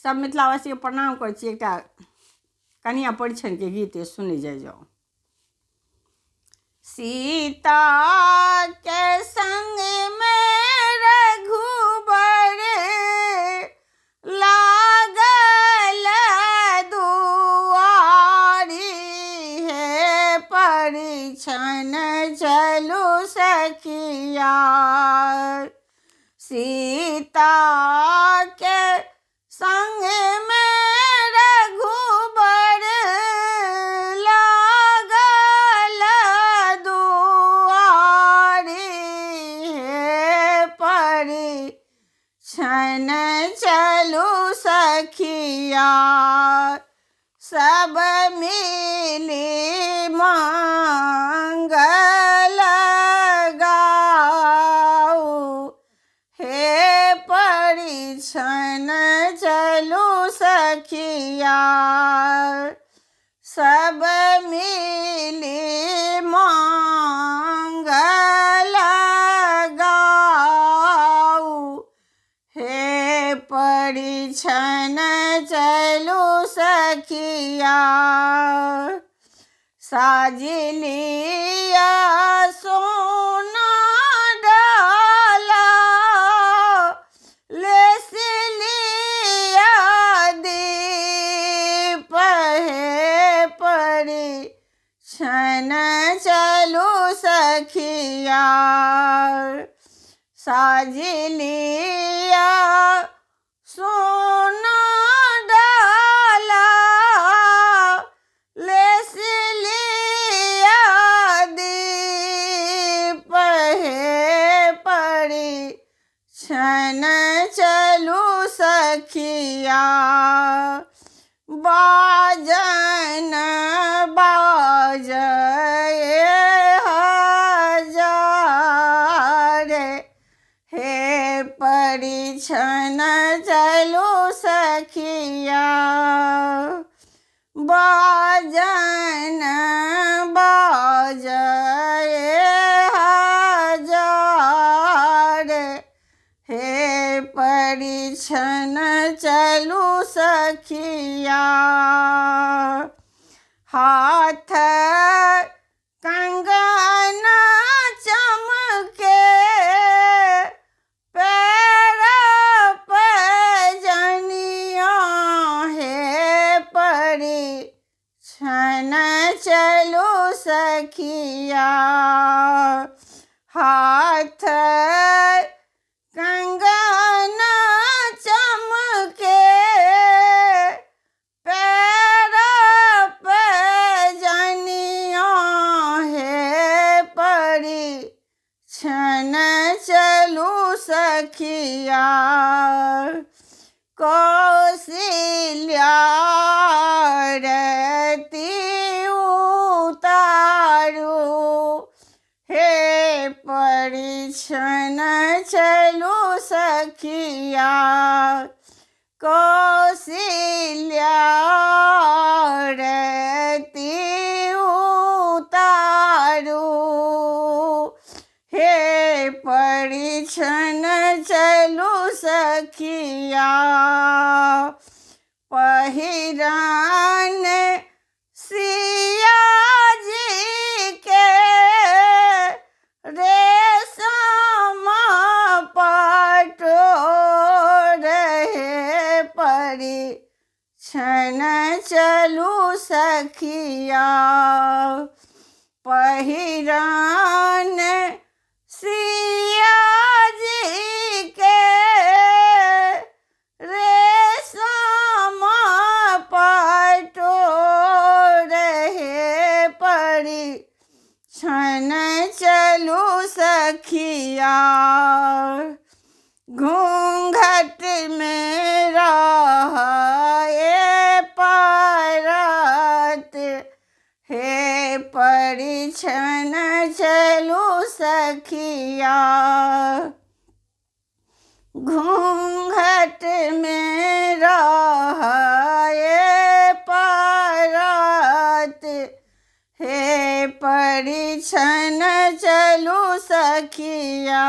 सब मिथिलावासी के प्रणाम करै छी। एकटा कन्या परिछन के गीत सुनै जाओ। सीता के संग में रघुबर लागल दुआरी, है परिछन चलू सखिया। सीता के संग में रघुबर लागल दुआरी, है परिछन चलू सखिया। सब मिली मंगल गाऊ, हे परिछन चलू सखिया। सब मिली मंगल गाऊ, हे परिछन चलू सखिया। साजलिया सोना डाला, लेसलिया दीप, है परिछन चलू सखिया। साजलिया सोना डाला, लेसलिया दीप, है परिछन चलू सखिया। बाजन बाजए हजार, हे परिछन चलू सखिया। बाजन बाजए हजार, हे परिछन चलू सखिया। हाथ कंगन चमके, पैर पैजनिया, है परिछन चलू सखिया। हाथ कंगन चमके, पैर पैजनिया, है परिछन चलू सखिया। कौशल्या रति उतारू, हे परिछन चलू सखिया। कौशल्या रति उतारू, हे परिछन चलू सखिया। पहिरान सिया जी के रेशम पटोर, है परिछन चलू सखिया। पहिरान सिया जी के रेशम पटोर, है परिछन चलू सखिया। घूंघट में रहे परत, हे परिछन चलू सखिया। घूंघट में रहे परत, हे परिछन चलू सखिया।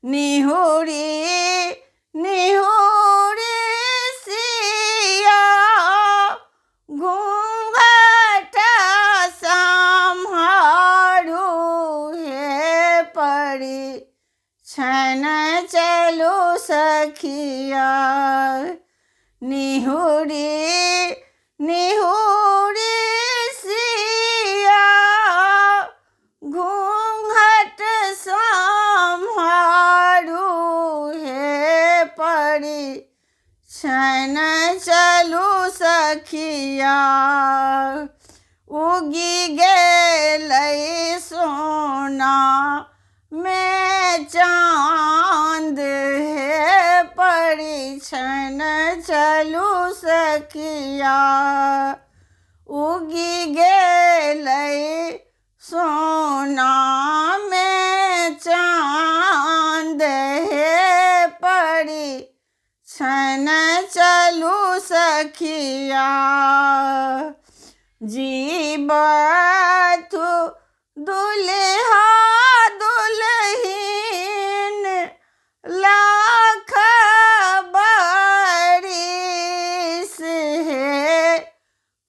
निहुरी निहुरी सखिया। निहुरी निहुरी सिया घूंघट संहारू हे परी छन चलू सखिया। उगी गेलै सोना में चांद हे परी छन चलू सखिया। उगी गेलै सोना में चांद हे परी छन चलू सखिया। जीबथु दुल्हा दुल्हीन लाख बरिस हे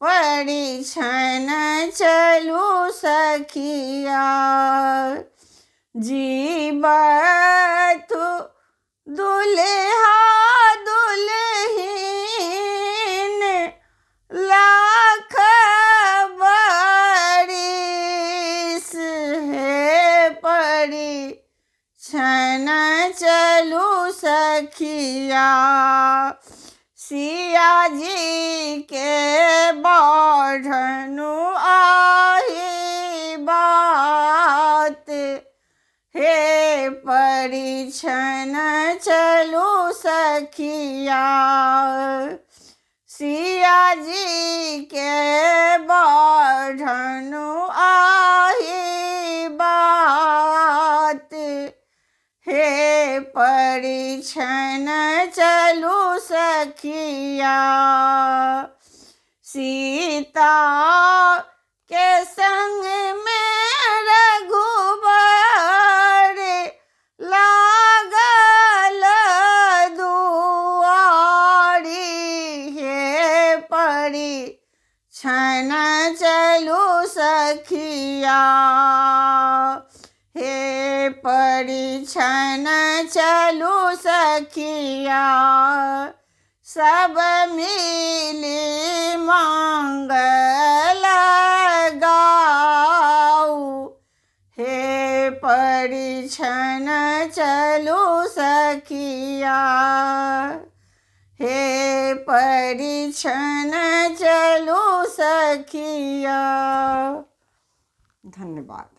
परी छन चलू सखिया। जीबथु दुल्हा दुल्हीन लाख बरिस हे परी छन चलू सखिया। सिया जी के बढ़नु आही बात हे परी छन चलू सखिया। सिया जी के बढ़नु आही बात हे परी छन चलू सखिया। सीता के संग में रघुबर लागल दुआरी हे परी छन चलू सखिया। हे परी छन चलू सखिया। सब मिली मंगल गाऊ हे परी छन चलू सखिया। हे परी छन चलू सखिया। धन्यवाद।